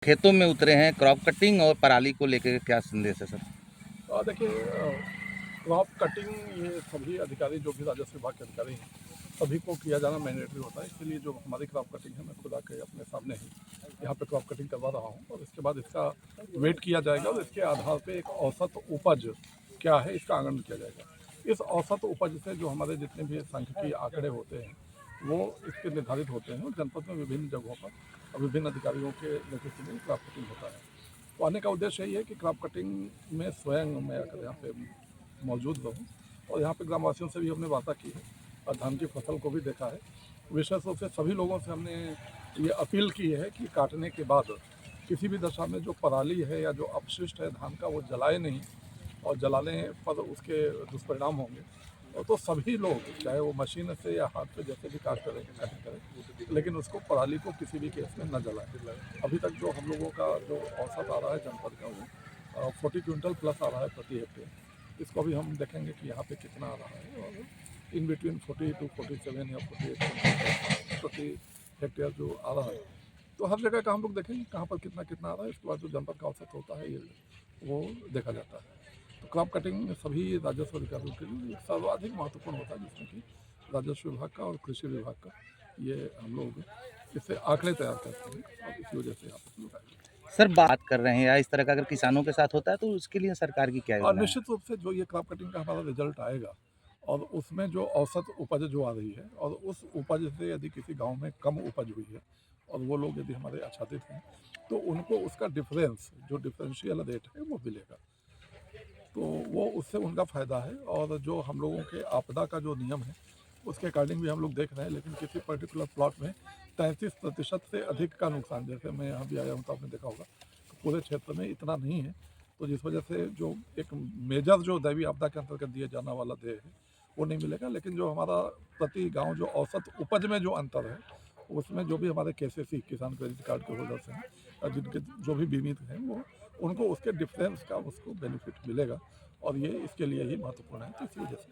खेतों में उतरे हैं, क्रॉप कटिंग और पराली को लेकर क्या संदेश है सर? देखिए, क्रॉप कटिंग ये सभी अधिकारी जो भी राजस्व विभाग के अधिकारी हैं सभी को किया जाना मैंडेटरी होता है। इसके लिए जो हमारी क्रॉप कटिंग है, मैं खुद आके अपने सामने ही यहाँ पे क्रॉप कटिंग करवा रहा हूँ और इसके बाद इसका वेट किया जाएगा और इसके आधार पे एक औसत उपज क्या है इसका आकलन किया जाएगा। इस औसत उपज से जो हमारे जितने भी सांख्यिकीय आंकड़े होते हैं वो इसके निर्धारित होते हैं और जनपद में विभिन्न जगहों पर और विभिन्न अधिकारियों के नेतृत्व में क्रॉप कटिंग होता है। तो आने का उद्देश्य यही है कि क्रॉप कटिंग में स्वयं मैं आकर यहाँ पे मौजूद रहूँ और यहाँ पे ग्रामवासियों से भी हमने वार्ता की है और धान की फसल को भी देखा है। विशेष रूप से सभी लोगों से हमने ये अपील की है कि काटने के बाद किसी भी दशा में जो पराली है या जो अपशिष्ट है धान का वो जलाए नहीं और जलाने पर उसके दुष्परिणाम होंगे। और तो सभी लोग चाहे वो मशीन से या हाथ से जैसे भी काट करें लेकिन उसको पराली को किसी भी केस में न जलाएं। अभी तक जो हम लोगों का जो औसत आ रहा है जनपद का वो 40 क्विंटल प्लस आ रहा है प्रति हेक्टेयर। इसको भी हम देखेंगे कि यहाँ पे कितना आ रहा है और इन बिटवीन 40 to 47 या 48 प्रति हेक्टेयर जो आ रहा है। तो हर जगह का हम लोग देखेंगे कहाँ पर कितना कितना आ रहा है। इसके बाद जो जनपद का औसत होता है ये वो देखा जाता है। तो क्रॉप कटिंग सभी राजस्व अधिकारियों के लिए एक सर्वाधिक महत्वपूर्ण होता है जिसमें कि राजस्व विभाग का और कृषि विभाग का ये हम लोग इससे आंकड़े तैयार करते हैं और इसी वजह से यहाँ पर लोग आए। सर बात कर रहे हैं या इस तरह का अगर किसानों के साथ होता है तो उसके लिए सरकार की क्या और योजना है? निश्चित रूप से जो ये क्रॉप कटिंग का हमारा रिजल्ट आएगा और उसमें जो औसत उपज जो आ रही है और उस उपज से यदि किसी गांव में कम उपज हुई है और वो लोग यदि हमारे आच्छादित हैं तो उनको उसका डिफरेंस जो डिफरेंशियल रेट है वो मिलेगा। तो वो उससे उनका फ़ायदा है। और जो हम लोगों के आपदा का जो नियम है उसके अकॉर्डिंग भी हम लोग देख रहे हैं लेकिन किसी पर्टिकुलर प्लॉट में 33% से अधिक का नुकसान, जैसे मैं यहाँ भी आया हूँ तो आपने देखा होगा तो पूरे क्षेत्र में इतना नहीं है। तो जिस वजह से जो एक मेजर जो दैवीय आपदा के अंतर्गत दिए जाने वाला देय है वो नहीं मिलेगा। लेकिन जो हमारा प्रति गांव जो औसत उपज में जो अंतर है उसमें जो भी हमारे केसीसी किसान क्रेडिट कार्ड के होल्डर्स हैं और जिनके जो भी बीमित हैं वो उनको उसके डिफरेंस का उसको बेनिफिट मिलेगा और ये इसके लिए ही महत्वपूर्ण है। तो इसी वजह से